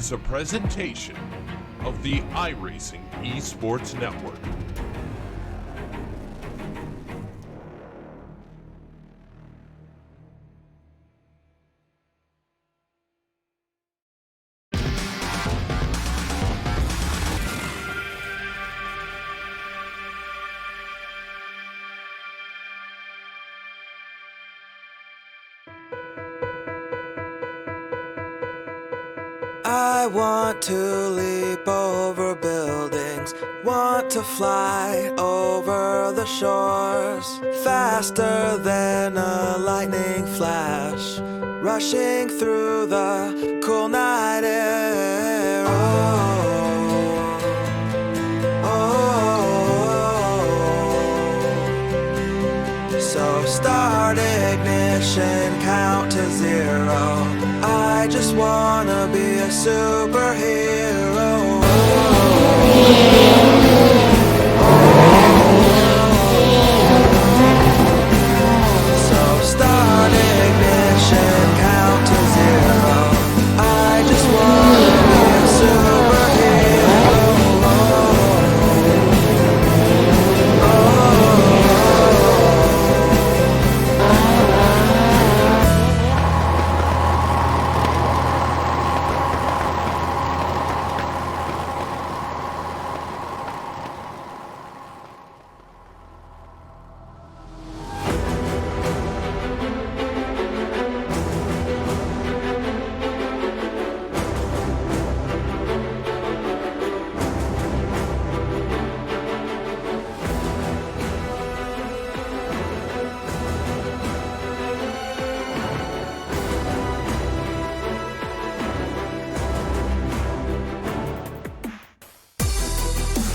is a presentation of the iRacing Esports Network. I want to leap over buildings, want to fly over the shores, faster than a lightning flash, rushing through the cool night air. So start ignition, count to zero. I just wanna be a superhero. So start ignition, count to zero. I just wanna be a superhero.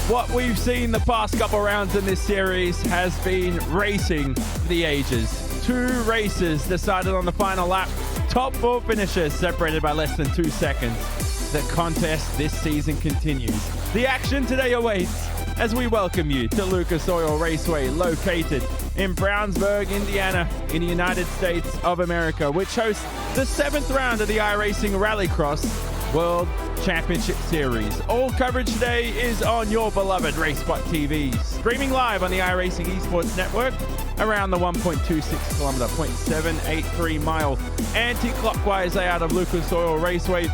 What we've seen the past couple rounds in this series has been racing for the ages. 2 races decided on the final lap. Top 4 finishers separated by less than 2 seconds. The contest this season continues. The action today awaits as we welcome you to Lucas Oil Raceway, located in Brownsburg, Indiana, in the United States of America, which hosts the 7th round of the iRacing Rallycross World Championship Series. All coverage today is on your beloved RaceSpot TV, streaming live on the iRacing Esports Network around the 1.26 kilometer, 0.783 mile anti-clockwise layout of Lucas Oil Raceway.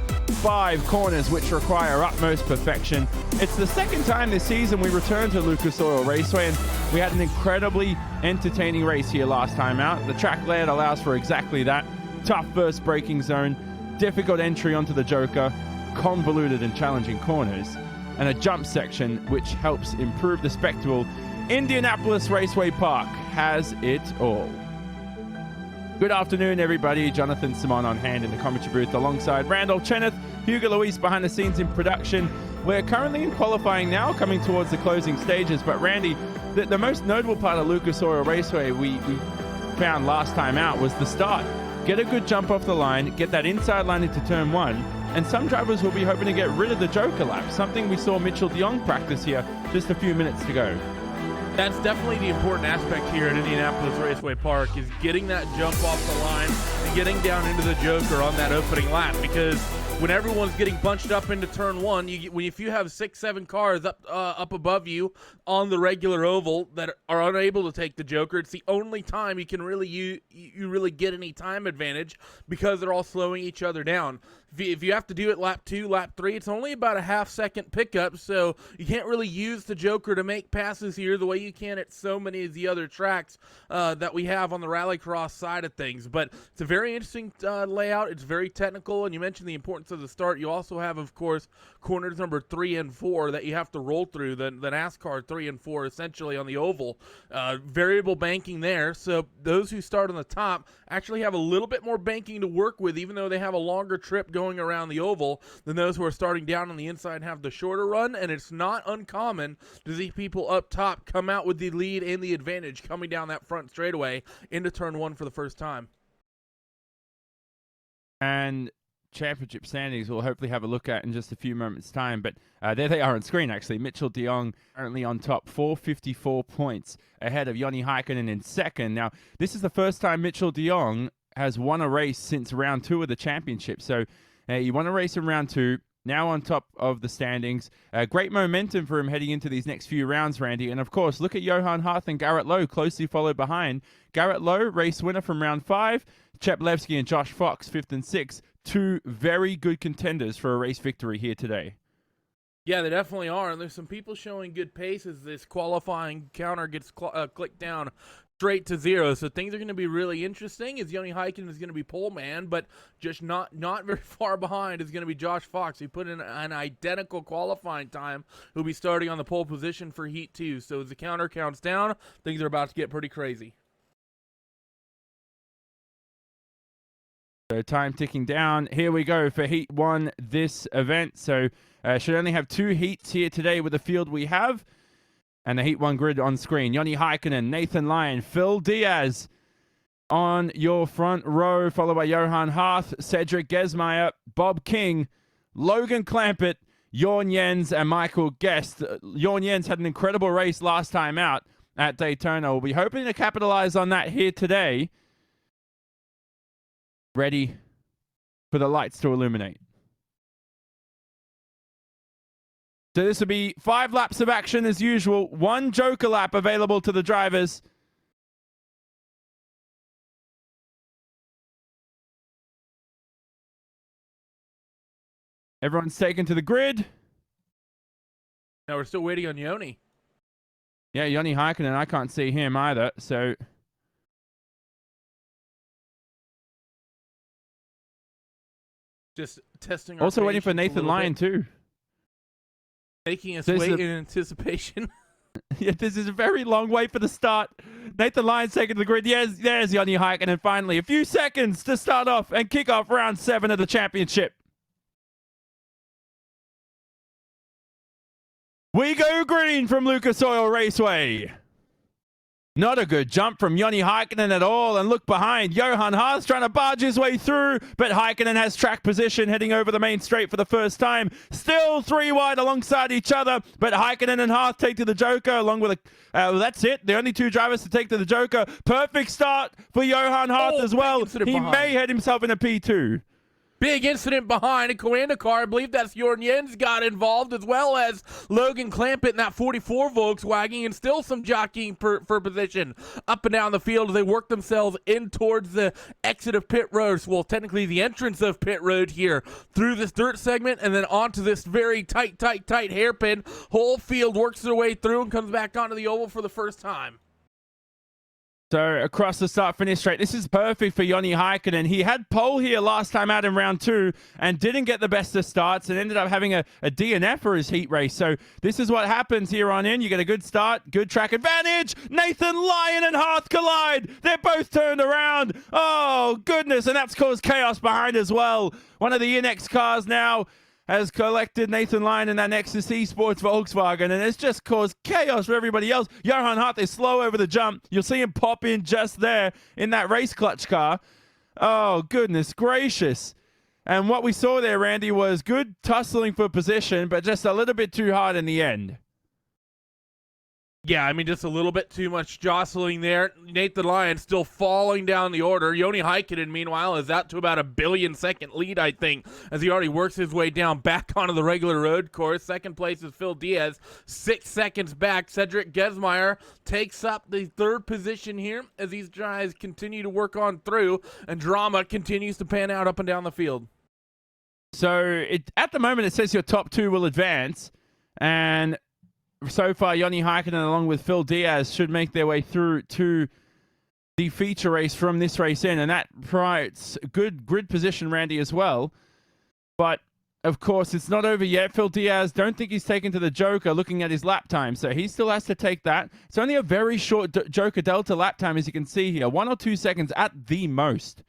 5 corners which require utmost perfection. It's the second time this season we return to Lucas Oil Raceway, and we had an incredibly entertaining race here last time out. The track layout allows for exactly that. Tough first braking zone, difficult entry onto the Joker, convoluted and challenging corners, and a jump section which helps improve the spectacle. Indianapolis Raceway Park has it all. Good afternoon, everybody. Jonathan Simon on hand in the commentary booth alongside Randall Cheneth, Hugo Luis behind the scenes in production. We're currently in qualifying now, coming towards the closing stages. But Randy, the most notable part of Lucas Oil Raceway we found last time out was the start. Get a good jump off the line, get that inside line into turn 1, and some drivers will be hoping to get rid of the Joker lap, something we saw Mitchell de Jong practice here just a few minutes to go. That's definitely the important aspect here at Indianapolis Raceway Park, is getting that jump off the line and getting down into the Joker on that opening lap, because when everyone's getting bunched up into turn 1, if you have 6-7 cars up above you on the regular oval that are unable to take the Joker, it's the only time you can really you really get any time advantage, because they're all slowing each other down. If you have to do it lap 2, lap 3, it's only about a half-second pickup, so you can't really use the Joker to make passes here the way you can at so many of the other tracks that we have on the Rallycross side of things. But it's a very interesting layout. It's very technical, and you mentioned the importance of the start. You also have, of course, corners number 3 and 4 that you have to roll through, the NASCAR 3 and 4 essentially on the oval. Variable banking there, so those who start on the top actually have a little bit more banking to work with, even though they have a longer trip going around the oval than those who are starting down on the inside have the shorter run. And it's not uncommon to see people up top come out with the lead and the advantage coming down that front straightaway into turn 1 for the first time. And championship standings we'll hopefully have a look at in just a few moments' time. But there they are on screen, actually. Mitchell de Jong currently on top, 454 points ahead of Joni Heikkinen in second. Now, this is the first time Mitchell de Jong has won a race since round 2 of the championship. So he won a race in round 2, now on top of the standings. Great momentum for him heading into these next few rounds, Randy. And of course, look at Johan Harth and Garrett Lowe closely followed behind. Garrett Lowe, race winner from round 5. Chep Levski and Josh Fox, 5th and 6th. Two very good contenders for a race victory here today. Yeah, they definitely are. And there's some people showing good pace as this qualifying counter gets clicked down straight to 0. So things are going to be really interesting as Joni Heikkinen is going to be pole man, but just not very far behind is going to be Josh Fox, who put in an identical qualifying time, who'll be starting on the pole position for Heat 2. So as the counter counts down, things are about to get pretty crazy. So time ticking down. Here we go for Heat 1 this event. So should only have 2 heats here today with the field we have. And the Heat 1 grid on screen. Joni Heikkinen, Nathan Lyon, Phil Diaz on your front row, followed by Johan Harth, Cedric Gesmeyer, Bob King, Logan Clampett, Jorn Jens, and Michael Guest. Jorn Jens had an incredible race last time out at Daytona. We'll be hoping to capitalize on that here today. Ready for the lights to illuminate. So this will be 5 laps of action as usual. 1 joker lap available to the drivers. Everyone's taken to the grid. Now we're still waiting on Joni. Yeah, Joni Heikkinen, I can't see him either, so... Just testing our Also waiting for patience a Nathan little Lyon bit. too. Making us This wait is in anticipation. Yeah, this is a very long wait for the start. Nathan Lyon's taking to the grid. Yes, there's Joni Heikkinen. And finally, a few seconds to start off and kick off round 7 of the championship. We go green from Lucas Oil Raceway. Not a good jump from Joni Heikkinen at all. And look behind. Johan Harth trying to barge his way through. But Heikkinen has track position heading over the main straight for the first time. Still 3 wide alongside each other. But Heikkinen and Harth take to the Joker along with a... well, that's it. The only 2 drivers to take to the Joker. Perfect start for Johan Harth as well. He may head himself in a P2. Big incident behind a Coanda car. I believe that's Jorn Jens got involved, as well as Logan Clampett in that 44 Volkswagen, and still some jockeying for position up and down the field as they work themselves in towards the exit of pit road. Well, technically the entrance of pit road here through this dirt segment and then onto this very tight hairpin. Whole field works their way through and comes back onto the oval for the first time. So across the start-finish straight, this is perfect for Joni Heikkinen. He had pole here last time out in round 2 and didn't get the best of starts and ended up having a DNF for his heat race. So this is what happens here on in. You get a good start, good track advantage. Nathan Lyon and Harth collide. They're both turned around. Oh, goodness, and that's caused chaos behind as well. One of the Inex cars now has collected Nathan Lyon in that Nexus Esports Volkswagen, and it's just caused chaos for everybody else. Johan Harth is slow over the jump. You'll see him pop in just there in that race clutch car. Oh, goodness gracious. And what we saw there, Randy, was good tussling for position, but just a little bit too hard in the end. Yeah, I mean, just a little bit too much jostling there. Nathan Lyon still falling down the order. Joni Heikkinen, meanwhile, is out to about a 1 billion-second lead, I think, as he already works his way down back onto the regular road course. Second place is Phil Diaz, 6 seconds back. Cedric Gesmeyer takes up the 3rd position here as these guys continue to work on through, and drama continues to pan out up and down the field. So at the moment, it says your top 2 will advance, and... so far, Joni Heikkinen along with Phil Diaz should make their way through to the feature race from this race in, and that provides good grid position, Randy, as well. But, of course, it's not over yet. Phil Diaz, don't think he's taken to the Joker looking at his lap time, so he still has to take that. It's only a very short Joker Delta lap time, as you can see here, 1 or 2 seconds at the most.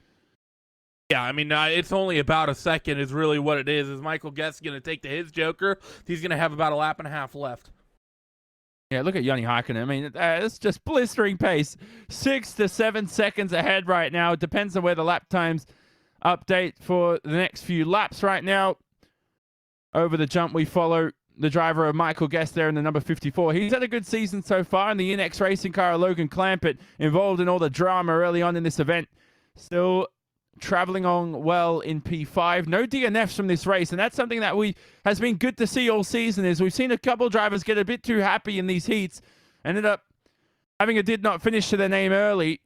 Yeah, I mean, it's only about a second is really what it is. Is Michael Guest going to take to his Joker? He's going to have about a lap and a half left. Yeah, look at Joni Heikkinen. I mean, it's just blistering pace. 6 to 7 seconds ahead right now. It depends on where the lap times update for the next few laps right now. Over the jump, we follow the driver of Michael Guest there in the number 54. He's had a good season so far in the Inex racing car. Logan Clampett involved in all the drama early on in this event. Still traveling on well in P5. No DNFs from this race, and that's something that has been good to see all season. Is we've seen a couple drivers get a bit too happy in these heats, ended up having a did not finish to their name early.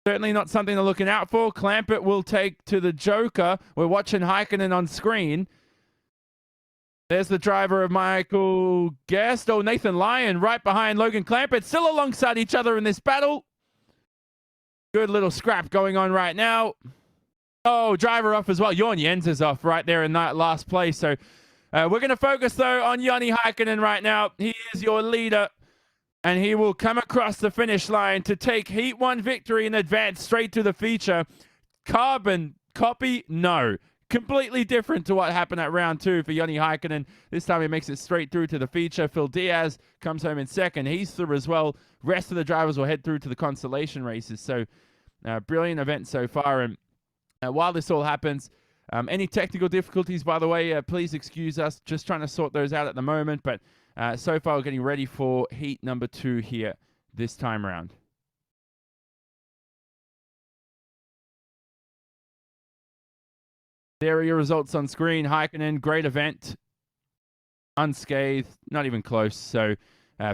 Certainly not something they're looking out for. Clampett will take to the Joker. We're watching Heikkinen on screen. There's the driver of Michael Guest. Oh, Nathan Lyon right behind Logan Clampett. Still alongside each other in this battle. Good little scrap going on right now. Oh, driver off as well. Jorn Jens is off right there in that last place. So we're going to focus, though, on Joni Heikkinen right now. He is your leader, and he will come across the finish line to take Heat 1 victory and advance straight to the feature. Carbon copy? No. Completely different to what happened at round 2 for Joni Heikkinen. This time he makes it straight through to the feature. Phil Diaz comes home in second. He's through as well. Rest of the drivers will head through to the consolation races. So brilliant event so far. And while this all happens, any technical difficulties, by the way, please excuse us. Just trying to sort those out at the moment. But so far, we're getting ready for heat number 2 here this time round. There are your results on screen. Heikkinen, great event. Unscathed, not even close. So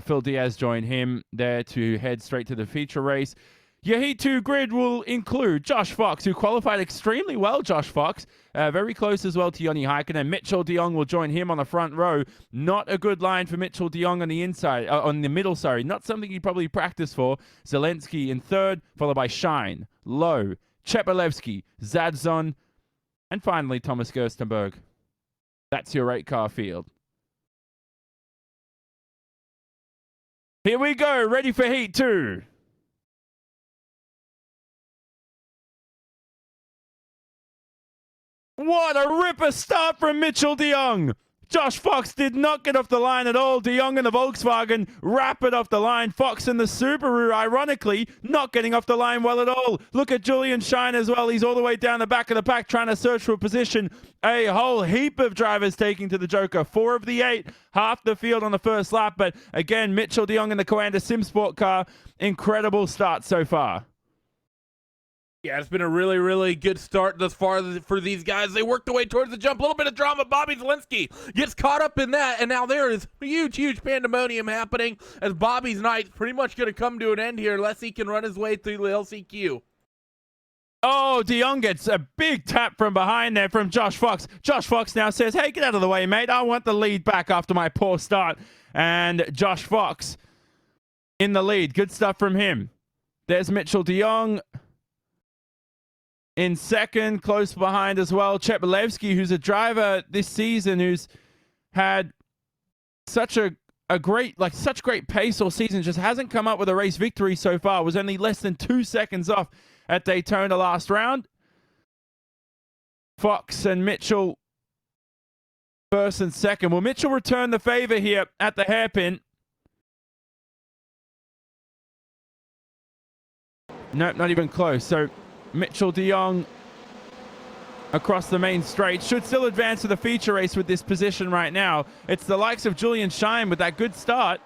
Phil Diaz joined him there to head straight to the feature race. Your Heat 2 grid will include Josh Fox, who qualified extremely well, Josh Fox. Very close as well to Joni Heikkinen. Mitchell de Jong will join him on the front row. Not a good line for Mitchell de Jong on the inside, on the middle, sorry. Not something he'd probably practice for. Zelensky in third, followed by Shine, Lowe, Chepelevsky, Zadzon, and finally Thomas Gerstenberg. That's your 8-car field. Here we go, ready for Heat 2. What a ripper start from Mitchell de Jong. Josh Fox did not get off the line at all. De Jong and the Volkswagen rapid off the line. Fox and the Subaru, ironically, not getting off the line well at all. Look at Julian Shine as well. He's all the way down the back of the pack trying to search for a position. A whole heap of drivers taking to the Joker. 4 of the 8, half the field on the first lap. But again, Mitchell de Jong in the Coanda SimSport car. Incredible start so far. Yeah, it's been a really, really good start thus far for these guys. They worked their way towards the jump. A little bit of drama. Bobby Zelensky gets caught up in that, and now there is huge, huge pandemonium happening as Bobby's night's pretty much going to come to an end here unless he can run his way through the LCQ. Oh, de Jong gets a big tap from behind there from Josh Fox. Josh Fox now says, hey, get out of the way, mate. I want the lead back after my poor start. And Josh Fox in the lead. Good stuff from him. There's Mitchell de Jong in second, close behind as well. Chepelevsky, who's a driver this season who's had such such great pace all season, just hasn't come up with a race victory so far. Was only less than 2 seconds off at Daytona last round. Fox and Mitchell first and second. Will Mitchell return the favor here at the hairpin? Nope, not even close. So Mitchell de Jong across the main straight should still advance to the feature race with this position right now. It's the likes of Julian Shine with that good start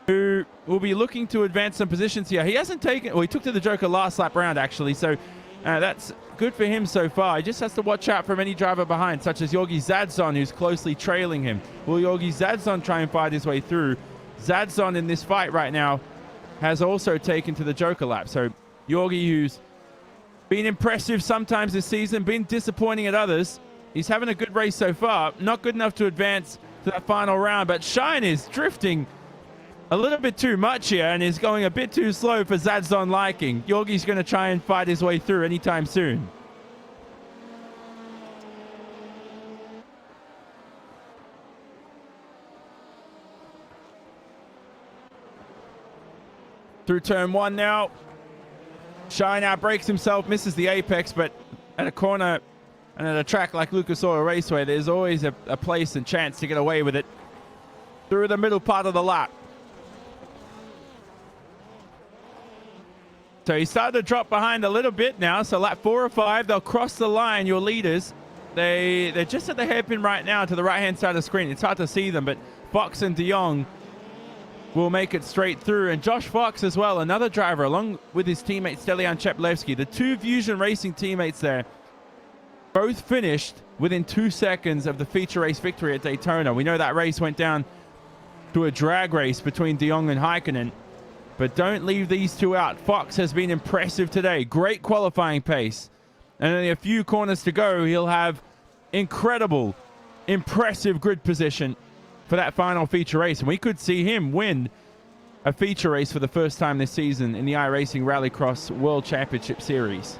who will be looking to advance some positions here. He hasn't taken, well, he took to the Joker last lap round actually, so that's good for him so far. He just has to watch out from any driver behind, such as Yorgi Zadzon, who's closely trailing him. Will Yorgi Zadzon try and fight his way through? Zadzon in this fight right now has also taken to the Joker lap. So Yorgi, who's been impressive sometimes this season, been disappointing at others. He's having a good race so far. Not good enough to advance to that final round, but Shine is drifting a little bit too much here and is going a bit too slow for Zadzon liking. Yorgi's going to try and fight his way through anytime soon. Through turn 1 now. Shine outbreaks himself, misses the apex, but at a corner and at a track like Lucas Oil Raceway, there's always a place and chance to get away with it through the middle part of the lap. So he started to drop behind a little bit now. So lap 4 or 5, they'll cross the line, your leaders. They're just at the hairpin right now to the right-hand side of the screen. It's hard to see them, but Fox and de Jong will make it straight through. And Josh Fox as well, another driver, along with his teammate Lyon Chaplevsky. The two Fusion Racing teammates there, both finished within 2 seconds of the feature race victory at Daytona. We know that race went down to a drag race between De Jong and Häkkinen, but don't leave these two out. Fox has been impressive today. Great qualifying pace. And only a few corners to go, he'll have incredible, impressive grid position for that final feature race. And we could see him win a feature race for the first time this season in the iRacing Rallycross World Championship Series.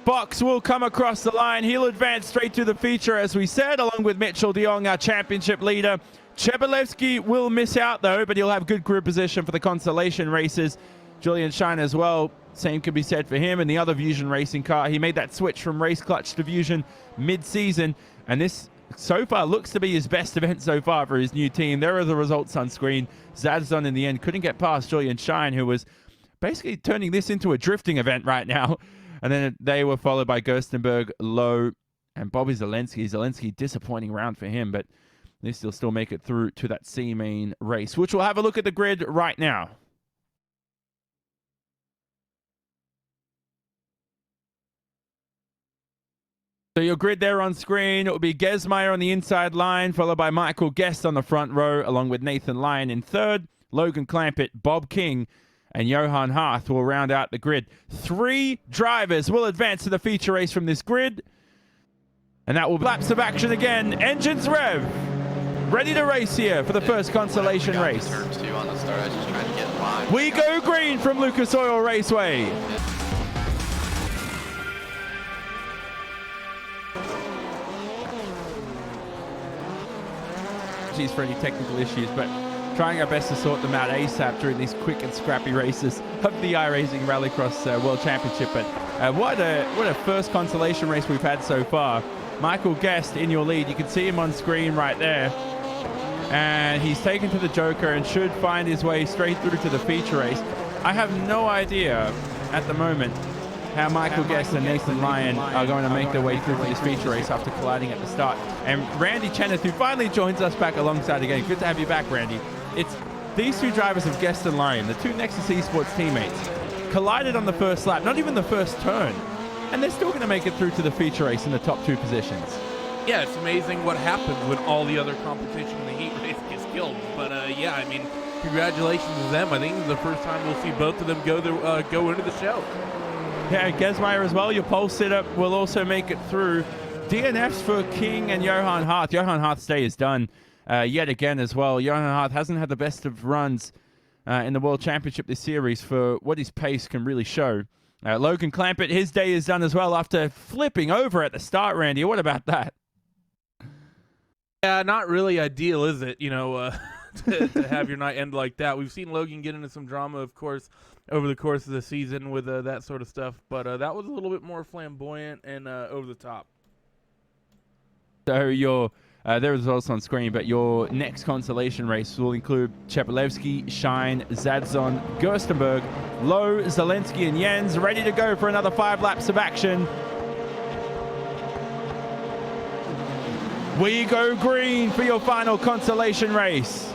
Fox will come across the line. He'll advance straight to the feature, as we said, along with Mitchell de Jong, our championship leader. Chaplevsky will miss out, though, but he'll have good grid position for the consolation races. Julian Shine as well. Same can be said for him and the other Fusion Racing car. He made that switch from race clutch to Fusion mid-season, and this so far looks to be his best event so far for his new team. There are the results on screen. Zadzon in the end couldn't get past Julian Shine, who was basically turning this into a drifting event right now. And then they were followed by Gerstenberg, Lowe, and Bobby Zelensky. Zelensky, disappointing round for him, but at least he'll still make it through to that C-main race, which we'll have a look at the grid right now. So your grid there on screen, it will be Gesmeyer on the inside line, followed by Michael Guest on the front row, along with Nathan Lyon in third, Logan Clampett, Bob King, and Johan Hart will round out the grid. 3 drivers will advance to the feature race from this grid. And that will be laps of action again. Engines rev. Ready to race here for the first consolation race. We go green from Lucas Oil Raceway. For any technical issues, but trying our best to sort them out ASAP during these quick and scrappy races of the iRacing Rallycross World Championship. But what a first consolation race we've had so far. Michael Guest in your lead. You can see him on screen right there. And he's taken to the Joker and should find his way straight through to the feature race. I have no idea at the moment how Michael Guest and Nathan Lyon are going to make their way through for this feature race after colliding at the start. And Randy Cheneth, who finally joins us back alongside again. Good to have you back, Randy. It's these two drivers of Guest and Lyon, the two Nexus Esports teammates, collided on the first lap, not even the first turn. And they're still going to make it through to the feature race in the top 2 positions. Yeah, it's amazing what happens when all the other competition in the heat race gets killed. But yeah, I mean, congratulations to them. I think this is the first time we'll see both of them go into the show. Yeah, Gesmeyer as well, your pole sitter, will also make it through. DNFs for King and Johan Hart. Johan Hart's day is done yet again as well. Johan Hart hasn't had the best of runs in the World Championship this series for what his pace can really show. Logan Clampett, his day is done as well after flipping over at the start, Randy. What about that? Yeah, not really ideal, is it? You know, to have your night end like that. We've seen Logan get into some drama, of course, over the course of the season with that sort of stuff. But that was a little bit more flamboyant and over the top. So your there is also on screen, but your next consolation race will include Chaplevsky, Shine, Zadzon, Gerstenberg, Lowe, Zelensky, and Jens ready to go for another 5 laps of action. We go green for your final consolation race.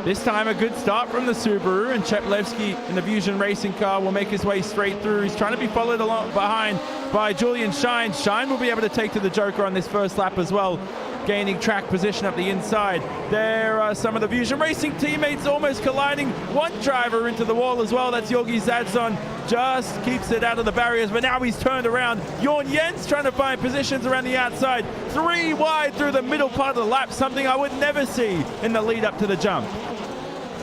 This time a good start from the Subaru, and Chaplevsky in the Fusion Racing car will make his way straight through. He's trying to be followed along behind by Julian Shine. Shine will be able to take to the Joker on this first lap as well, gaining track position up the inside. There are some of the Fusion Racing teammates almost colliding. One driver into the wall as well. That's Yorgi Zadzon. Just keeps it out of the barriers, but now he's turned around. Jorn Jens trying to find positions around the outside. 3 wide through the middle part of the lap, something I would never see in the lead up to the jump.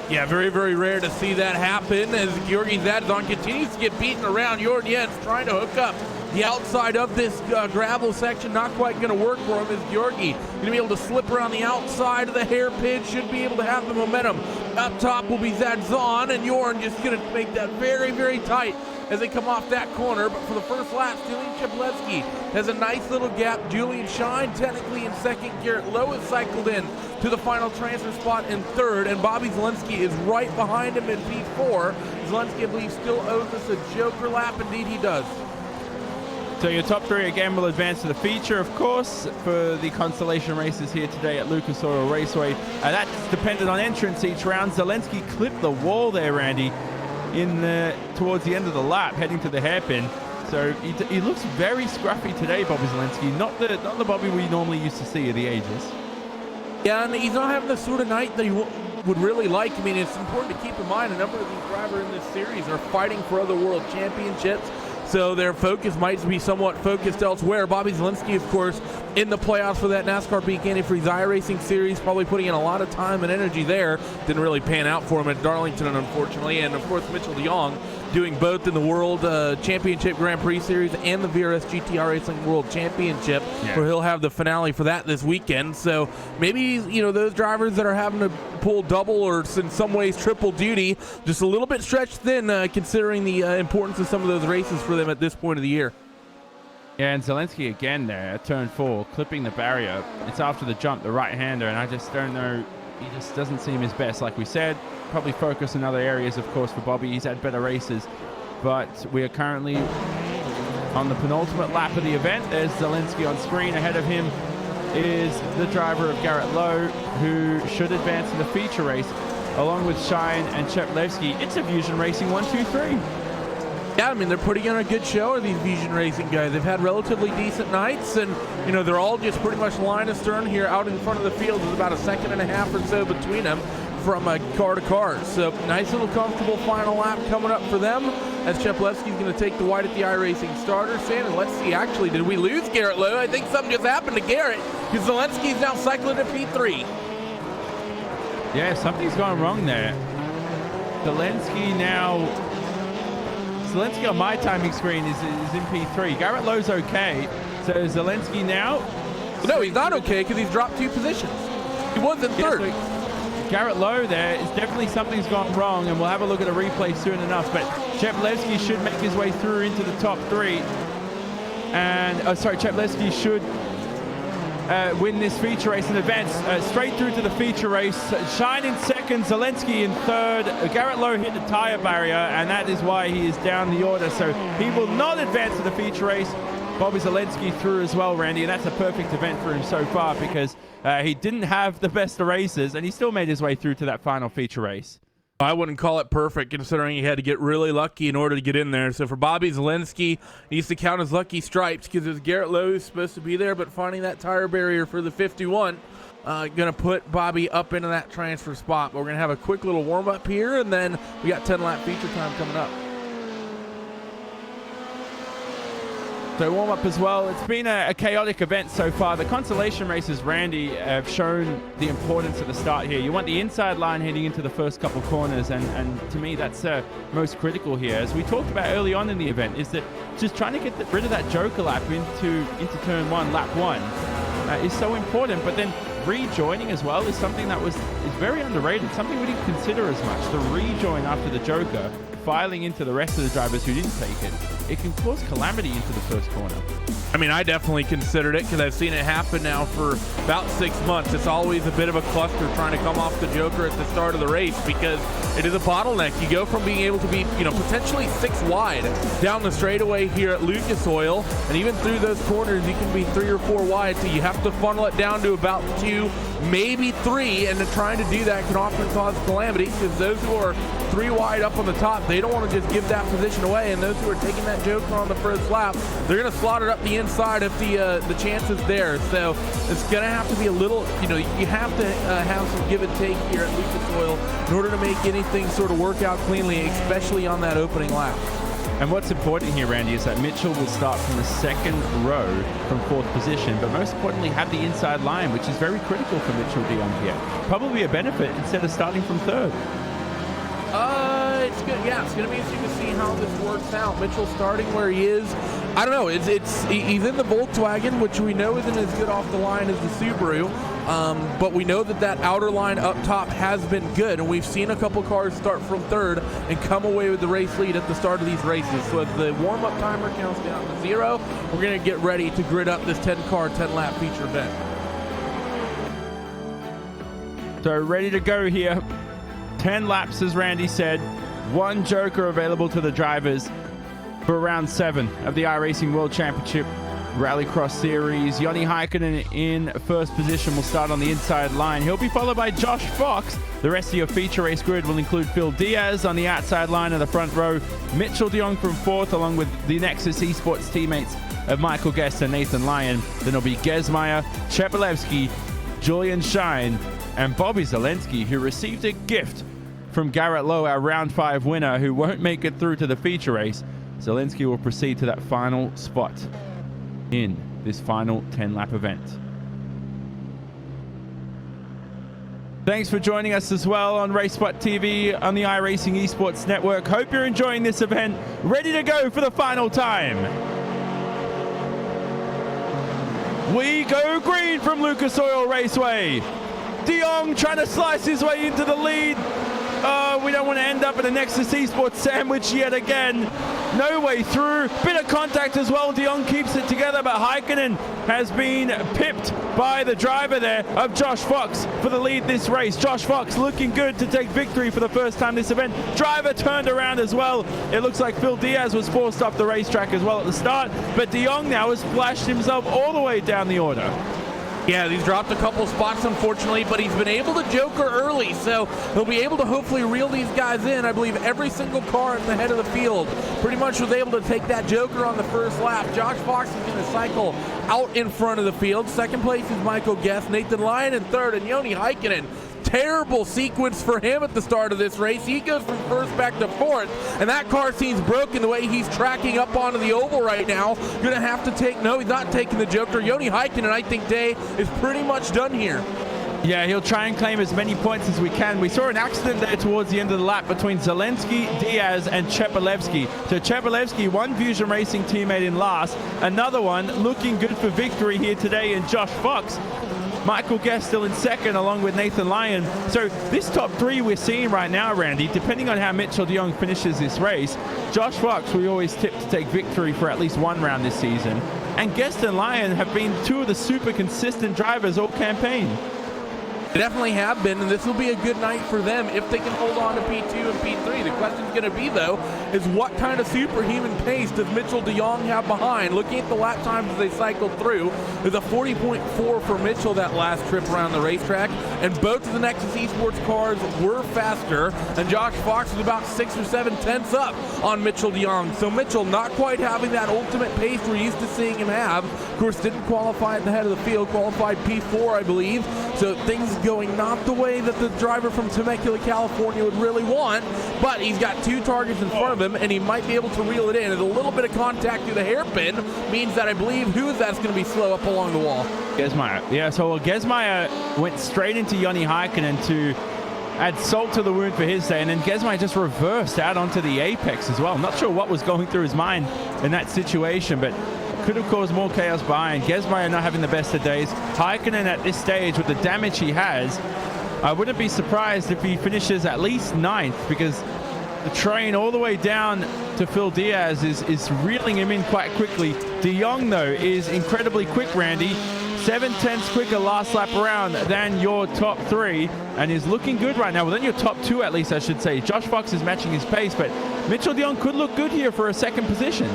Yeah, very, very rare to see that happen as Georgi Zadzon continues to get beaten around. Jorn Jens trying to hook up the outside of this gravel section. Not quite going to work for him as Georgi going to be able to slip around the outside of the hairpin. Should be able to have the momentum. Up top will be Zadzon, and Jorn just going to make that very, very tight as they come off that corner. But for the first lap, Julian Chaplevsky has a nice little gap. Julian Shine technically in second. Garrett Lowe is cycled in to the final transfer spot in third, and Bobby Zelensky is right behind him in P4. Zelensky, I believe, still owes us a Joker lap. Indeed, he does. So your top three again will advance to the feature, of course, for the consolation races here today at Lucas Oil Raceway. That's dependent on entrance each round. Zelensky clipped the wall there, Randy, towards the end of the lap, heading to the hairpin. So he looks very scruffy today, Bobby Zelensky. Not the Bobby we normally used to see at the ages. Yeah, and he's not having the sort of night that he would really like. I mean, it's important to keep in mind a number of these drivers in this series are fighting for other world championships. So their focus might be somewhat focused elsewhere. Bobby Zelensky, of course, in the playoffs for that NASCAR Peak Antifreeze iRacing series, probably putting in a lot of time and energy there. Didn't really pan out for him at Darlington, unfortunately. And, of course, Mitchell Lyon doing both in the World Championship Grand Prix Series and the VRS GTR Racing World Championship, where he'll have the finale for that this weekend. So maybe, those drivers that are having to pull double or in some ways triple duty, just a little bit stretched thin considering the importance of some of those races for them at this point of the year. Yeah, and Zelensky again there at turn 4, clipping the barrier. It's after the jump, the right-hander, and I just don't know. He just doesn't seem his best, like we said. Probably focus in other areas, of course, for Bobby. He's had better races. But we are currently on the penultimate lap of the event. There's Zelensky on screen. Ahead of him is the driver of Garrett Lowe, who should advance in the feature race, along with Shine and Cheplevsky. It's a Fusion Racing 1, 2, 3. Yeah, I mean, they're putting on a good show, these Fusion Racing guys. They've had relatively decent nights, and, they're all just pretty much line astern here out in front of the field. There's about a second and a half or so between them from car to car. So nice little comfortable final lap coming up for them as Cheplevsky's going to take the white at the iRacing starter stand. And let's see, actually, did we lose Garrett Lowe? I think something just happened to Garrett because Zelensky's now cycling to P3. Yeah, something's gone wrong there. Zelensky on my timing screen is in P3. Garrett Lowe's okay. So Zelensky now... No, he's not okay because he's dropped 2 positions. He was in third. Garrett Lowe there is definitely something's gone wrong, and we'll have a look at a replay soon enough. But Cheplevsky should make his way through into the top 3. And, Cheplevsky should win this feature race in advance. Straight through to the feature race. Shine in second, Zelensky in third. Garrett Lowe hit the tire barrier, and that is why he is down the order. So he will not advance to the feature race. Bobby Zelensky through as well, Randy, and that's a perfect event for him so far because he didn't have the best of races, and he still made his way through to that final feature race. I wouldn't call it perfect considering he had to get really lucky in order to get in there. So for Bobby Zelensky, he needs to count his lucky stripes because it was Garrett Lowe who's supposed to be there, but finding that tire barrier for the 51 going to put Bobby up into that transfer spot. But we're going to have a quick little warm-up here, and then we got 10-lap feature time coming up. So warm up as well. It's been a chaotic event so far. The consolation races, Randy, have shown the importance of the start here. You want the inside line heading into the first couple corners, and to me that's most critical here. As we talked about early on in the event, is that just trying to get rid of that joker lap into turn 1, lap 1, is so important. But then rejoining as well is something that is very underrated, something we didn't consider as much. The rejoin after the joker, filing into the rest of the drivers who didn't take it, it can cause calamity into the first corner. I mean, I definitely considered it because I've seen it happen now for about 6 months. It's always a bit of a cluster trying to come off the joker at the start of the race because it is a bottleneck. You go from being able to be, potentially 6 wide down the straightaway here at Lucas Oil, and even through those corners, you can be 3 or 4 wide. So you have to funnel it down to about 2, maybe 3, and then trying to do that can often cause calamity because those who are 3 wide up on the top, they don't want to just give that position away, and those who are taking that joker on the first lap, they're going to slot it up the inside if the chance is there. So it's going to have to be a little, you have to have some give and take here at Lucas Oil in order to make anything sort of work out cleanly, especially on that opening lap. And what's important here, Randy, is that Mitchell will start from the second row from 4th position, but most importantly have the inside line, which is very critical for Mitchell Dion here. Probably a benefit instead of starting from 3rd. It's good. Yeah, it's going to be interesting to see how this works out. Mitchell starting where he is. I don't know. He's in the Volkswagen, which we know isn't as good off the line as the Subaru. But we know that outer line up top has been good, and we've seen a couple cars start from 3rd and come away with the race lead at the start of these races. So as the warm-up timer counts down to 0, we're going to get ready to grid up this 10-car, 10-lap feature event. So ready to go here. 10 laps, as Randy said. 1 joker available to the drivers. For round 7 of the iRacing World Championship Rallycross Series, Joni Heikkinen in first position will start on the inside line. He'll be followed by Josh Fox. The rest of your feature race grid will include Phil Diaz on the outside line of the front row, Mitchell de Jong from 4th, along with the Nexus Esports teammates of Michael Guest and Nathan Lyon. Then it'll be Gesmeyer, Chepelevsky, Julian Shine, and Bobby Zelensky, who received a gift from Garrett Lowe, our round 5 winner, who won't make it through to the feature race. Zelensky will proceed to that final spot in this final 10-lap event. Thanks for joining us as well on RaceSpot TV on the iRacing Esports Network. Hope you're enjoying this event. Ready to go for the final time. We go green from Lucas Oil Raceway. De Jong trying to slice his way into the lead. We don't want to end up in a Nexus Esports sandwich yet again. No way through. Bit of contact as well. De Jong keeps it together, but Heikkinen has been pipped by the driver there of Josh Fox for the lead this race. Josh Fox looking good to take victory for the first time this event. Driver turned around as well. It looks like Phil Diaz was forced off the racetrack as well at the start, but De Jong now has flashed himself all the way down the order. Yeah, he's dropped a couple spots, unfortunately, but he's been able to joker early, so he'll be able to hopefully reel these guys in. I believe every single car at the head of the field pretty much was able to take that joker on the first lap. Josh Fox is going to cycle out in front of the field. Second place is Michael Guest, Nathan Lyon in third, and Joni Heikkinen. Terrible sequence for him at the start of this race. He goes from first back to fourth, and that car seems broken the way he's tracking up onto the oval right now. Gonna have to take, no, he's not taking the joker. Joni Heikkinen, I think, day is pretty much done here. Yeah, he'll try and claim as many points as we can. We saw an accident there towards the end of the lap between Zelensky, Diaz, and Chepelevsky. So Chepelevsky, one Fusion Racing teammate in last, another one looking good for victory here today in Josh Fox. Michael Guest still in second along with Nathan Lyon. So this top 3 we're seeing right now, Randy, depending on how Mitchell de Jong finishes this race, Josh Fox we always tip to take victory for at least one round this season. And Guest and Lyon have been 2 of the super consistent drivers all campaign. They definitely have been, and this will be a good night for them if they can hold on to P2 and P3. The question's going to be, though, is what kind of superhuman pace does Mitchell de Jong have behind? Looking at the lap times as they cycled through, there's a 40.4 for Mitchell that last trip around the racetrack, and both of the Nexus Esports cars were faster, and Josh Fox was about 6 or 7 tenths up on Mitchell de Jong. So Mitchell not quite having that ultimate pace we're used to seeing him have. Of course, didn't qualify at the head of the field, qualified P4, I believe, so things going not the way that the driver from Temecula, California would really want, but he's got 2 targets in front of him, and he might be able to reel it in. And a little bit of contact through the hairpin means that I believe that's going to be slow up along the wall. Gesmeyer. Yeah, so Gesmeyer went straight into Joni Heikkinen to add salt to the wound for his day, and then Gesmeyer just reversed out onto the apex as well. I'm not sure what was going through his mind in that situation, but could have caused more chaos behind. Gesmeyer not having the best of days. Heikkinen at this stage with the damage he has, I wouldn't be surprised if he finishes at least 9th, because the train all the way down to Phil Diaz is reeling him in quite quickly. De Jong, though, is incredibly quick, Randy. 7 tenths quicker last lap around than your top 3, and is looking good right now. Well, then your top 2, at least, I should say. Josh Fox is matching his pace, but Mitchell de Jong could look good here for a second position.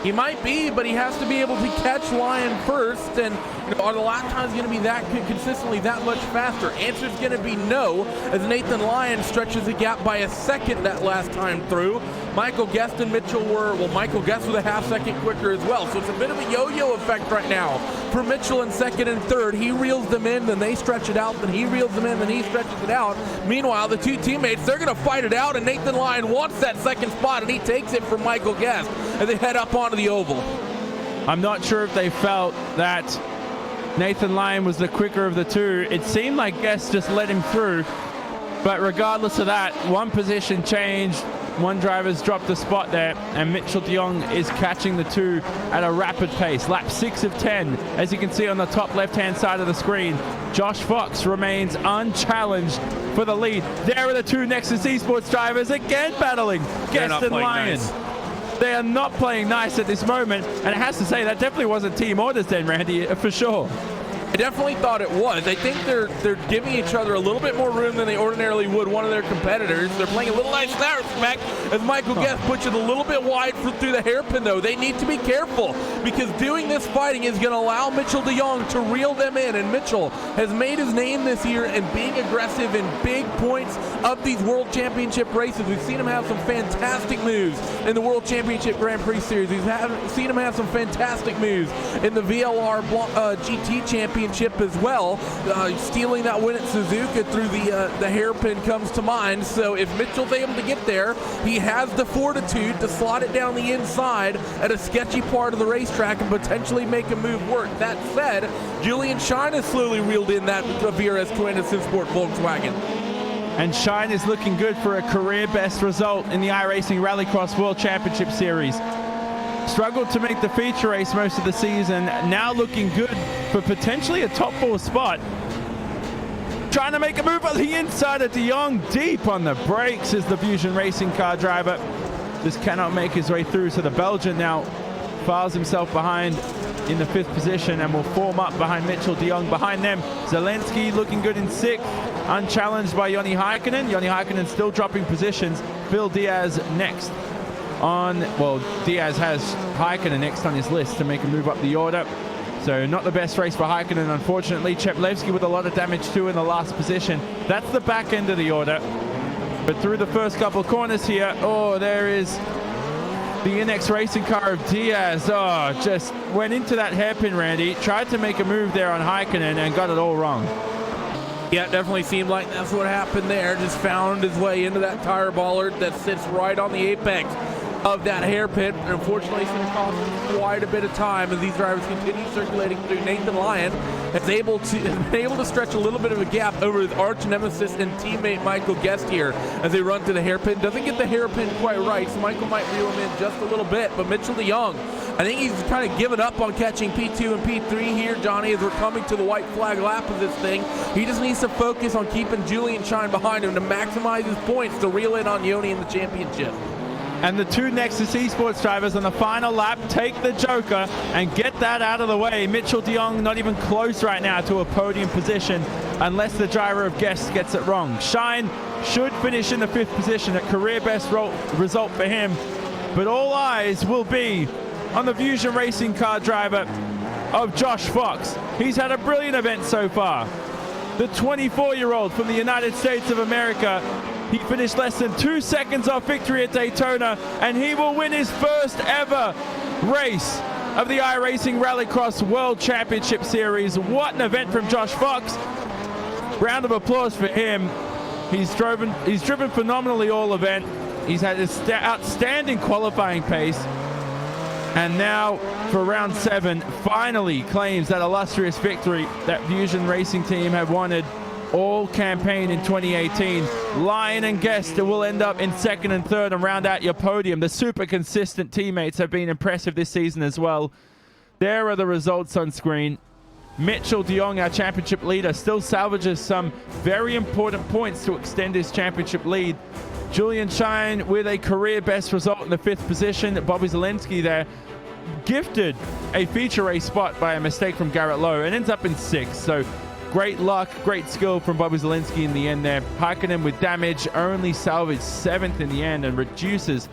He might be, but he has to be able to catch Lyon first, and are the lap times going to be that consistently that much faster? Answer's going to be no, as Nathan Lyon stretches the gap by a second that last time through. Michael Guest and Mitchell were, well, Michael Guest was a half second quicker as well, so it's a bit of a yo-yo effect right now for Mitchell in second and third. He reels them in, then they stretch it out, then he reels them in, then he stretches it out. Meanwhile, the 2 teammates, they're going to fight it out, and Nathan Lyon wants that second spot, and he takes it from Michael Guest as they head up onto the oval. I'm not sure if they felt that Nathan Lyon was the quicker of the 2. It seemed like Guest just let him through, but regardless of that, one position changed. One driver's dropped a spot there, and Mitchell de Jong is catching the 2 at a rapid pace. Lap 6 of 10, as you can see on the top left-hand side of the screen. Josh Fox remains unchallenged for the lead. There are the 2 Nexus Esports drivers again battling Guest and Lyon. Nice. They are not playing nice at this moment, and it has to say that definitely wasn't team orders then, Randy, for sure. I definitely thought it was. I think they're giving each other a little bit more room than they ordinarily would one of their competitors. They're playing a little nice in that respect as Michael Guest puts it a little bit wide through the hairpin, though. They need to be careful because doing this fighting is going to allow Mitchell de Jong to reel them in, and Mitchell has made his name this year in being aggressive in big points of these World Championship races. We've seen him have some fantastic moves in the World Championship Grand Prix Series. We've seen him have some fantastic moves in the VLR GT Championship as well. Stealing that win at Suzuka through the hairpin comes to mind. So if Mitchell's able to get there, he has the fortitude to slot it down the inside at a sketchy part of the racetrack and potentially make a move work. That said, Julian Shine has slowly reeled in that VRS Twin Sport Volkswagen. And Shine is looking good for a career best result in the iRacing Rallycross World Championship Series. Struggled to make the feature race most of the season, now looking good for potentially a top 4 spot. Trying to make a move on the inside of de Jong, deep on the brakes is the Fusion Racing car driver. Just cannot make his way through, so the Belgian now files himself behind in the 5th position and will form up behind Mitchell de Jong. Behind them, Zelensky looking good in 6th, unchallenged by Joni Heikkinen. Joni Heikkinen still dropping positions. Phil Diaz next. Diaz has Heikkinen next on his list to make a move up the order. So not the best race for Heikkinen, unfortunately. Cheplevsky with a lot of damage too in the last position. That's the back end of the order. But through the first couple of corners here, there is the NX Racing car of Diaz. Just went into that hairpin, Randy. Tried to make a move there on Heikkinen and got it all wrong. Yeah, it definitely seemed like that's what happened there. Just found his way into that tire bollard that sits right on the apex of that hairpin. And unfortunately, it's going to cost him quite a bit of time as these drivers continue circulating through. Nathan Lyon has been able to stretch a little bit of a gap over his arch nemesis and teammate Michael Guest here as they run to the hairpin. Doesn't get the hairpin quite right, so Michael might reel him in just a little bit. But Mitchell de Jong, I think he's kind of given up on catching P2 and P3 here, Johnny, as we're coming to the white flag lap of this thing. He just needs to focus on keeping Julian Shine behind him to maximize his points to reel in on Yoni in the championship. And the 2 Nexus Esports drivers on the final lap take the Joker and get that out of the way. Mitchell de Jong not even close right now to a podium position unless the driver of Guest gets it wrong. Shine should finish in the 5th position, a career best result for him. But all eyes will be on the Fusion Racing car driver of Josh Fox. He's had a brilliant event so far. The 24-year-old from the United States of America. He finished less than 2 seconds off victory at Daytona, and he will win his first ever race of the iRacing Rallycross World Championship Series. What an event from Josh Fox. Round of applause for him. He's driven phenomenally all event. He's had an outstanding qualifying pace. And now for round 7, finally claims that illustrious victory that Fusion Racing team have wanted all campaign in 2018. Lyon and Guest will end up in 2nd and 3rd and round out your podium. The super consistent teammates have been impressive this season as well. There are the results on screen. Mitchell de Jong, our championship leader, still salvages some very important points to extend his championship lead. Julian Shine with a career best result in the 5th position. Bobby Zelensky there gifted a feature race spot by a mistake from Garrett Lowe and ends up in 6th. So great luck, great skill from Bobby Zelensky in the end there. Heikkinen with damage, only salvaged 7th in the end and reduces,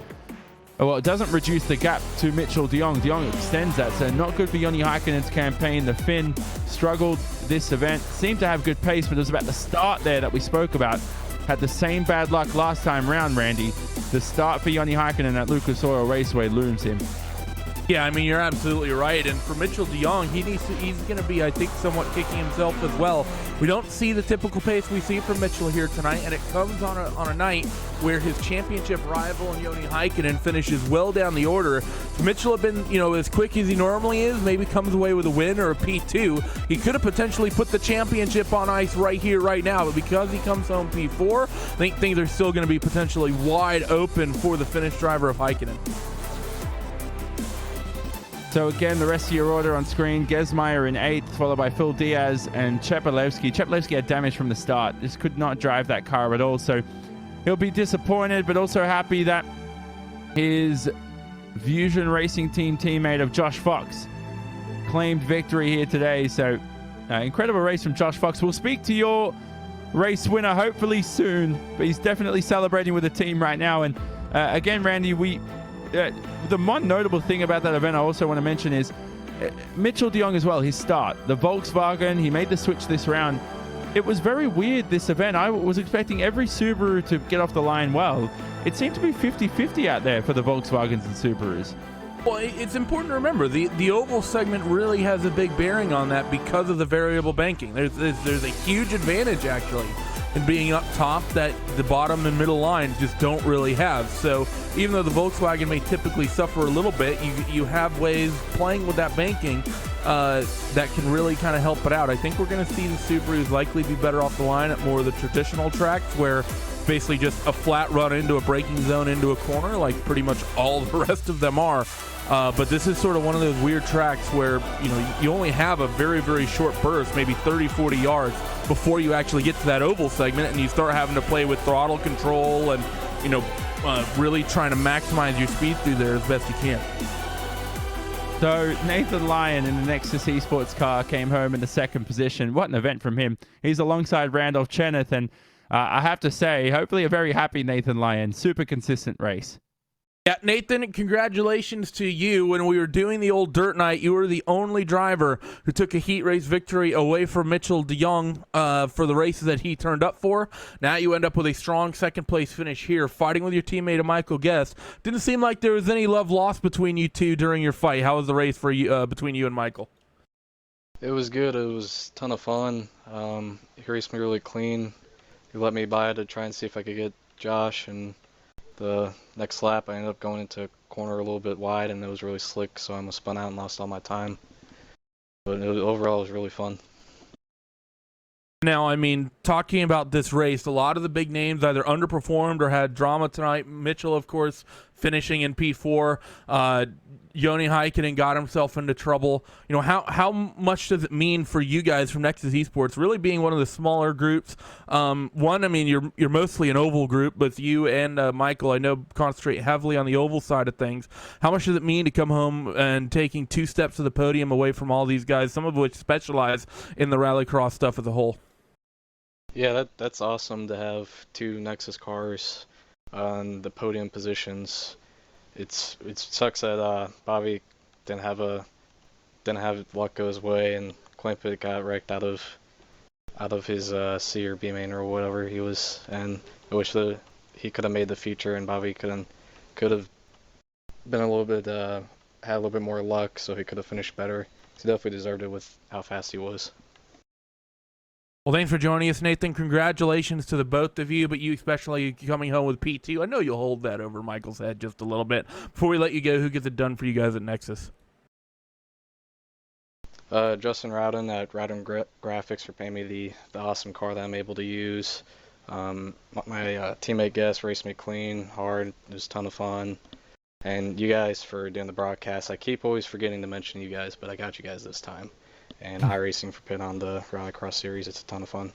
well, it doesn't reduce the gap to Mitchell de Jong. De Jong extends that, so not good for Joni Heikkinen's campaign. The Finn struggled this event, seemed to have good pace, but it was about the start there that we spoke about. Had the same bad luck last time round, Randy. The start for Joni Heikkinen at Lucas Oil Raceway looms him. Yeah, I mean, you're absolutely right. And for Mitchell de Jong, he's going to be, I think, somewhat kicking himself as well. We don't see the typical pace we see from Mitchell here tonight, and it comes on a night where his championship rival and Joni Heikkinen finishes well down the order. If Mitchell had been, as quick as he normally is, maybe comes away with a win or a P2, he could have potentially put the championship on ice right here, right now. But because he comes home P4, I think things are still going to be potentially wide open for the Finnish driver of Heikkinen. So again, the rest of your order on screen. Gesmeyer in 8th, followed by Phil Diaz and Chepelevsky. Chepelevsky had damage from the start. Just could not drive that car at all. So he'll be disappointed, but also happy that his Fusion Racing team teammate of Josh Fox claimed victory here today. So Incredible race from Josh Fox. We'll speak to your race winner hopefully soon, but he's definitely celebrating with the team right now. And again, Randy, the one notable thing about that event I also want to mention is Mitchell de Jong as well. His start, the Volkswagen, he made the switch this round. It was very weird, this event. I was expecting every Subaru to get off the line well. It seemed to be 50-50 out there for the Volkswagens and Subarus. Well, it's important to remember the oval segment really has a big bearing on that because of the variable banking. There's a huge advantage actually in being up top that the bottom and middle lines just don't really have. So even though the Volkswagen may typically suffer a little bit, you have ways playing with that banking that can really kind of help it out. I think we're going to see the Subarus likely be better off the line at more of the traditional tracks where basically just a flat run into a braking zone into a corner like pretty much all the rest of them are. But this is sort of one of those weird tracks where, you only have a very, very short burst, maybe 30, 40 yards before you actually get to that oval segment, and you start having to play with throttle control and, really trying to maximize your speed through there as best you can. So Nathan Lyon in the Nexus Esports car came home in the second position. What an event from him. He's alongside Randolph Cheneth, and I have to say, hopefully a very happy Nathan Lyon. Super consistent race. Yeah, Nathan, congratulations to you. When we were doing the old dirt night, you were the only driver who took a heat race victory away from Mitchell de Jong for the races that he turned up for. Now you end up with a strong second-place finish here, fighting with your teammate Michael Guest. Didn't seem like there was any love lost between you two during your fight. How was the race for you between you and Michael? It was good. It was a ton of fun. He raced me really clean. He let me by to try and see if I could get Josh, and the next lap I ended up going into a corner a little bit wide, and it was really slick, so I almost spun out and lost all my time. But overall it was really fun. Now, talking about this race, a lot of the big names either underperformed or had drama tonight. Mitchell, of course, finishing in P4. Joni Heikkinen got himself into trouble. How much does it mean for you guys from Nexus Esports, really being one of the smaller groups? You're mostly an oval group, but you and Michael, I know, concentrate heavily on the oval side of things. How much does it mean to come home and taking 2 steps to the podium away from all these guys, some of which specialize in the Rallycross stuff as a whole? Yeah, that's awesome to have 2 Nexus cars on the podium positions. It sucks that Bobby didn't have luck go his way, and Klimpit got wrecked out of his C or B main or whatever he was, and I wish that he could have made the feature and Bobby could have been a little bit had a little bit more luck, so he could have finished better. He definitely deserved it with how fast he was. Well, thanks for joining us, Nathan. Congratulations to the both of you, but you especially coming home with P2. I know you'll hold that over Michael's head just a little bit. Before we let you go, who gets it done for you guys at Nexus? Justin Rowden at Rowden Graphics for paying me the awesome car that I'm able to use. My teammate Guest raced me clean, hard. It was a ton of fun. And you guys for doing the broadcast. I keep always forgetting to mention you guys, but I got you guys this time. And iRacing for putting on the Rallycross series. It's a ton of fun.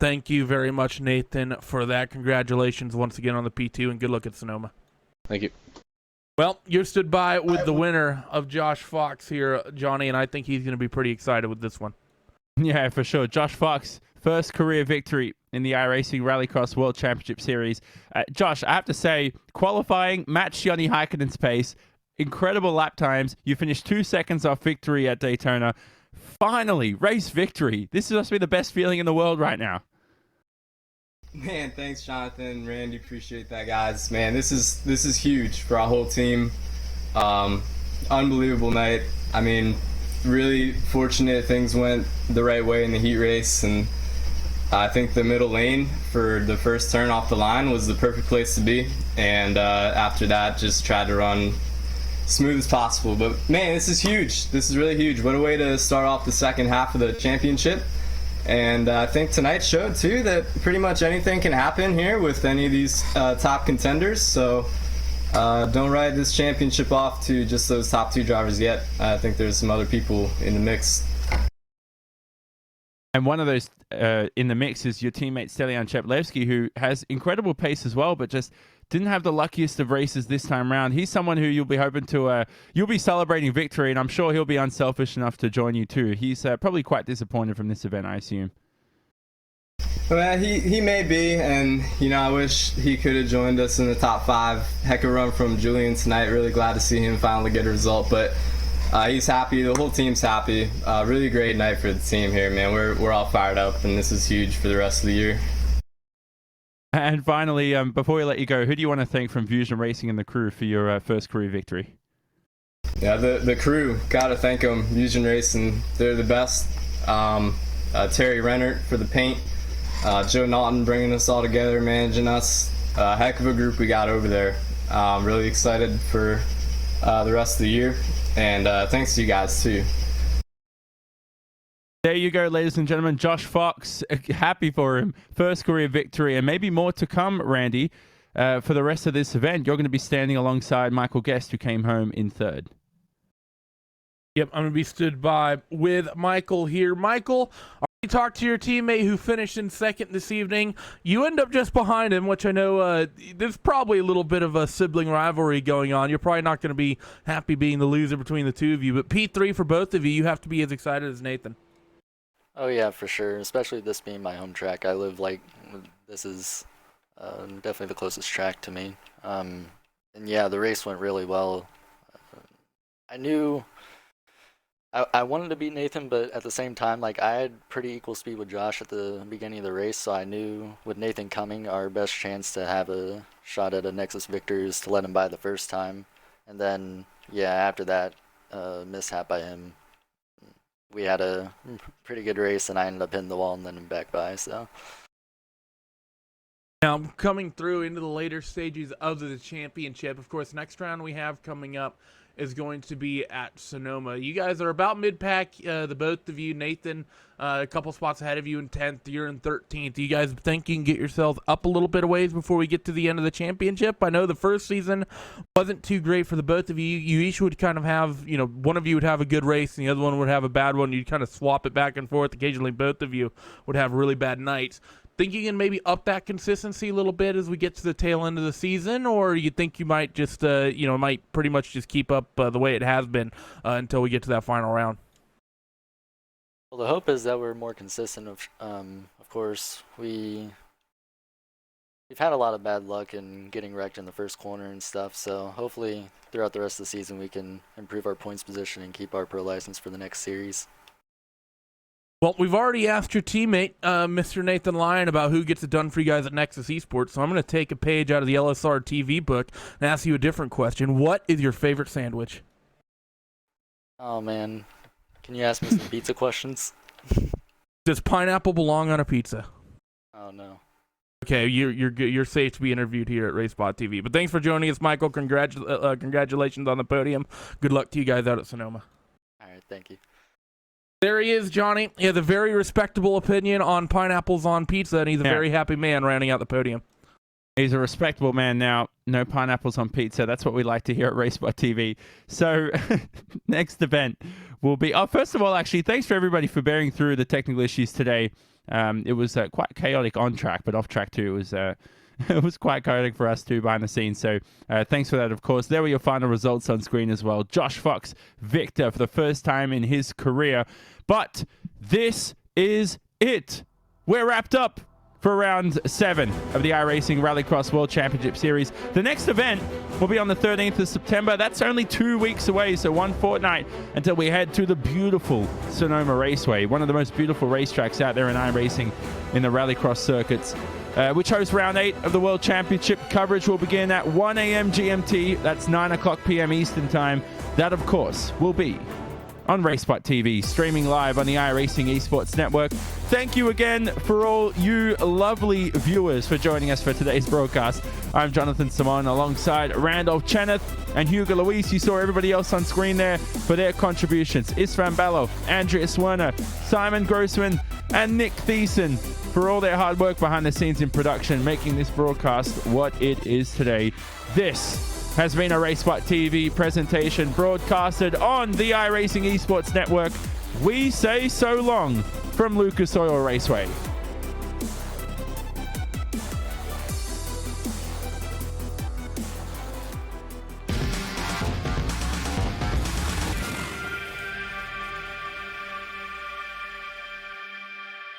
Thank you very much, Nathan, for that. Congratulations once again on the P2, and good luck at Sonoma. Thank you. Well, you stood by with the winner of Josh Fox here, Johnny, and I think he's going to be pretty excited with this one. Yeah, for sure. Josh Fox, first career victory in the iRacing Rallycross World Championship Series. Josh, I have to say, qualifying matched Joni Heikkinen's pace. Incredible lap times. You finished 2 seconds off victory at Daytona. Finally, race victory. This must be the best feeling in the world right now. Man, thanks, Jonathan, Randy. Appreciate that, guys. Man, this is huge for our whole team. Unbelievable night. Really fortunate things went the right way in the heat race, and I think the middle lane for the first turn off the line was the perfect place to be. And after that, just tried to run smooth as possible. But man, this is huge. This is really huge. What a way to start off the second half of the championship. And I think tonight showed too that pretty much anything can happen here with any of these top contenders. So don't ride this championship off to just those top 2 drivers yet. I think there's some other people in the mix. And one of those in the mix is your teammate Stelian Cheplevsky, who has incredible pace as well, but just didn't have the luckiest of races this time around. He's someone who you'll be hoping to, you'll be celebrating victory, and I'm sure he'll be unselfish enough to join you too. He's probably quite disappointed from this event, I assume. Well, he may be, and I wish he could have joined us in the top 5. Heck of a run from Julian tonight. Really glad to see him finally get a result, but he's happy. The whole team's happy. Really great night for the team here, man. We're all fired up, and this is huge for the rest of the year. And finally, before we let you go, who do you want to thank from Fusion Racing and the crew for your first career victory? Yeah, the crew, gotta thank them. Fusion Racing, they're the best. Terry Rennert for the paint. Joe Naughton bringing us all together, managing us. Heck of a group we got over there. Really excited for the rest of the year, and thanks to you guys too. There you go, ladies and gentlemen. Josh Fox, happy for him. First career victory, and maybe more to come, Randy. For the rest of this event, you're going to be standing alongside Michael Guest, who came home in 3rd. Yep, I'm going to be stood by with Michael here. Michael, you talked to your teammate who finished in 2nd this evening. You end up just behind him, which I know there's probably a little bit of a sibling rivalry going on. You're probably not going to be happy being the loser between the two of you, but P3 for both of you, you have to be as excited as Nathan. Oh yeah, for sure, especially this being my home track. I live this is definitely the closest track to me. And yeah, the race went really well. I knew I wanted to beat Nathan, but at the same time, I had pretty equal speed with Josh at the beginning of the race, so I knew with Nathan coming, our best chance to have a shot at a Nexus victory is to let him by the first time. And then, yeah, after that mishap by him, we had a pretty good race, and I ended up hitting the wall and then back by, so. Now, coming through into the later stages of the championship, of course, next round we have coming up is going to be at Sonoma. You guys are about mid-pack, the both of you. Nathan, a couple spots ahead of you in 10th. You're in 13th. You guys think you can get yourselves up a little bit of ways before we get to the end of the championship? I know the first season wasn't too great for the both of you. You each would kind of have, one of you would have a good race and the other one would have a bad one. You'd kind of swap it back and forth. Occasionally, both of you would have really bad nights. Think you can maybe up that consistency a little bit as we get to the tail end of the season, or you think you might just, might pretty much just keep up the way it has been until we get to that final round? Well, the hope is that we're more consistent. Of course, we've had a lot of bad luck in getting wrecked in the first corner and stuff, so hopefully throughout the rest of the season we can improve our points position and keep our pro license for the next series. Well, we've already asked your teammate, Mr. Nathan Lyon, about who gets it done for you guys at Nexus Esports, so I'm going to take a page out of the LSR TV book and ask you a different question. What is your favorite sandwich? Oh, man. Can you ask me some pizza questions? Does pineapple belong on a pizza? Oh, no. Okay, you're safe to be interviewed here at RaceBot TV. But thanks for joining us, Michael. Congratulations on the podium. Good luck to you guys out at Sonoma. All right, thank you. There he is, Johnny. He has a very respectable opinion on pineapples on pizza, and he's a very happy man rounding out the podium. He's a respectable man now. No pineapples on pizza. That's what we like to hear at RaceBot TV. So next event will be... Oh, first of all, actually, thanks for everybody for bearing through the technical issues today. It was quite chaotic on track, but off track too. It was quite chaotic for us too behind the scenes. So thanks for that, of course. There were your final results on screen as well. Josh Fox, victor for the first time in his career. But this is it. We're wrapped up for round 7 of the iRacing Rallycross World Championship Series. The next event will be on the 13th of September. That's only 2 weeks away, so 1 fortnight until we head to the beautiful Sonoma Raceway, one of the most beautiful racetracks out there in iRacing in the Rallycross circuits, which hosts round 8 of the World Championship. Coverage will begin at 1 a.m. GMT. That's 9 o'clock p.m. Eastern Time. That, of course, will be on RaceBot TV, streaming live on the iRacing Esports Network. Thank you again for all you lovely viewers for joining us for today's broadcast. I'm Jonathan Simon alongside Randolph Cheneth and Hugo Luis. You saw everybody else on screen there for their contributions. Isfan Bello, Andreas Werner, Simon Grossman, and Nick Thiessen for all their hard work behind the scenes in production, making this broadcast what it is today. This has been a RaceBot TV presentation broadcasted on the iRacing Esports Network. We say so long from Lucas Oil Raceway.